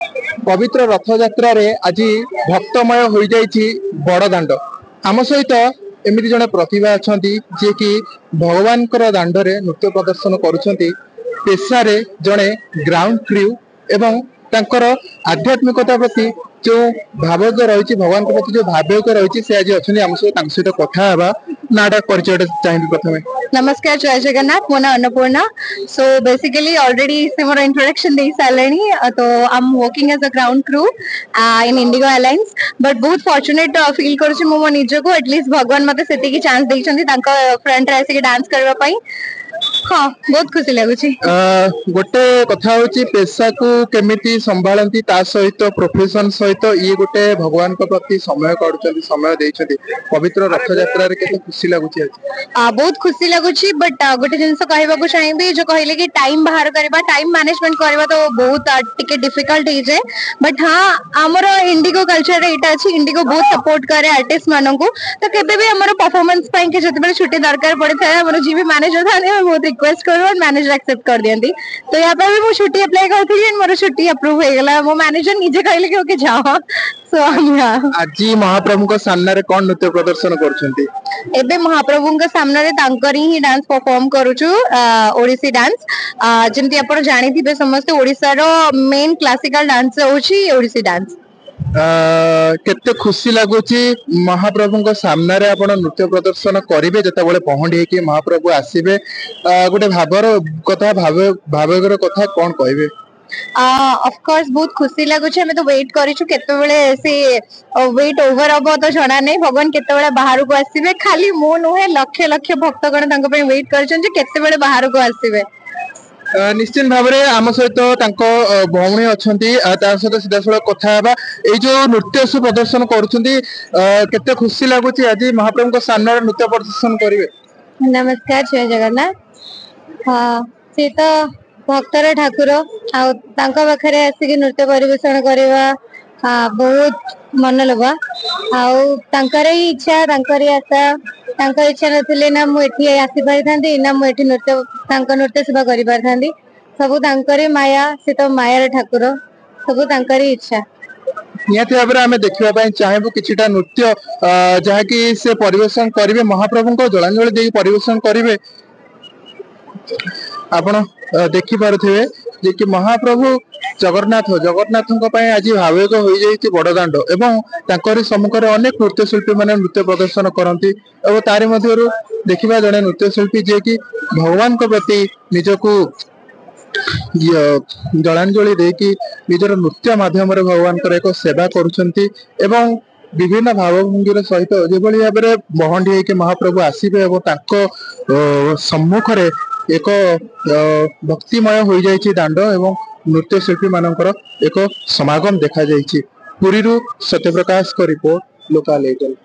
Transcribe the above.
पवित्र रथ यात्रा रे आज भक्तमय हो जाइछि बड़ दांड। आम सहित एमती जड़े प्रतिभा अच्छा जी कि भगवान दांड रे नृत्य प्रदर्शन करुछंती। पेशारे जड़े ग्राउंड क्रू एवं तांकर आध्यात्मिकता प्रति जो भावक रही भगवान प्रति जो भावक रही से आज अच्छे आम सहित कथा नाटा परिचय चाहिए प्रथम। नमस्कार, जय जगन्नाथ। मो ना अन्नपूर्णा। सो बेसिकली ऑलरेडी से मोर इंट्रोडक्शन दे सारे तो I am working as a ground crew in IndiGo airlines but बहुत फॉर्चुनेट फील करुछि मो निज को एटलीस्ट भगवान मते सेति चांस देइछन्ती तांका फ्रंट रे आसी डांस करबा पई। हाँ, बहुत खुशी लगुछि। गोटे कथा होची पेशा को केमिति संभालंती ता सहित प्रोफेशन सहित ये गोटे भगवान को प्रति समय काढुचंती समय देइछन्ती। पवित्र रथ यात्रा रे केते खुशी लागुछि आज? बहुत खुशी लगुछि बट गोटे जिंस कहबा को चाहिबी जो कहले कि टाइम बाहर करबा टाइम मैनेजमेंट करबा तो बहुत टिके डिफिकल्ट हे जे बट हाँ हमर इंडिगो कल्चर रे एटा अछि। इंडिगो बहुत सपोर्ट करे आर्टिस्ट मानन को तो केबे भी हमर परफॉर्मेंस पई के जते बेले छुट्टी दरकार पड़े थाए हमर जी भी मैनेजर थाने बहुत रिक्वेस्ट करू और मैनेजर एक्सेप्ट कर दियंती। तो यहाँ पे भी मो छुट्टी अप्लाई करथि मोर छुट्टी अप्रूव हो गेला। मो मैनेजर निजे कहले कि ओके जाओ। सो आज महाप्रभु को सामने रे कोन नृत्य प्रदर्शन करछंती? एबे महाप्रभु के सामने रे तांकरी ही डांस परफॉर्म करूछु ओडिसी डांस। जेंति आपण जानि थिबे समस्त ओडिसा रो मेन क्लासिकल डांस होछि ओडिसी डांस। केते खुशी लगुची महाप्रभु को सामने रे आपण नृत्य प्रदर्शन करिवे जतबेले पहुंडी कि महाप्रभु आसीबे गोटे भावर कथा भावगर कथा कोन कहबे? ऑफ कोर्स बहुत खुशी लगुछ। हमें तो वेट करिछु केते बेले से वेट ओवर अब तो जणा नै भगवान केते बेले बाहर को आसीबे। खाली मो नुहे लक्ष लक्ष भक्तगण तांको पे वेट करछन जे केते बेले बाहर को आसीबे। निश्चित भाव में आम सहित भौणी अच्छा सहित सीधा सड़क कथा ये जो नृत्य से प्रदर्शन करते खुशी लगुच आज महाप्रभु सामने नृत्य प्रदर्शन करेंगे? नमस्कार, जय जगन्नाथ। हाँ, से तो भक्तर ठाकुर आखिरी आसिक नृत्य परिवेषण करवा बहुत मन लगा ही इच्छा आशा इच्छा नथिले ना मुझे आसी पारि था ना मुझे नृत्य सेवा कर सब माया से तो मायार ठाकुर सब इच्छा। निहाती भाव में आम देखा चाहबू कि नृत्य जहाँकि से परिवेषण करेंगे महाप्रभु को जलांजलि दे परिवेषण करेंगे। आपण देखिपे जे कि महाप्रभु जगन्नाथ आज भावुक हो जाइए बड़ दांड एवं तांकरी सम्मुख में अनेक नृत्यशिल्पी मैंने नृत्य प्रदर्शन करती और तारी मध्यरु देखिबा जड़े नृत्यशिल्पी जे कि भगवान को प्रति निजको जलांजलि देकी निजर नृत्य माध्यम भगवान एक सेवा करुछंती एवं विभिन्न भावभंगी सहित जो भाव में बहंडी होकर महाप्रभु आसबे और सम्मुख रे एक भक्तिमय हो जाइए दांड एवं नृत्यशिल्पी मानकर एक समागम देखा जाइए। पुरी सत्यप्रकाश का रिपोर्ट लोकाल एजल।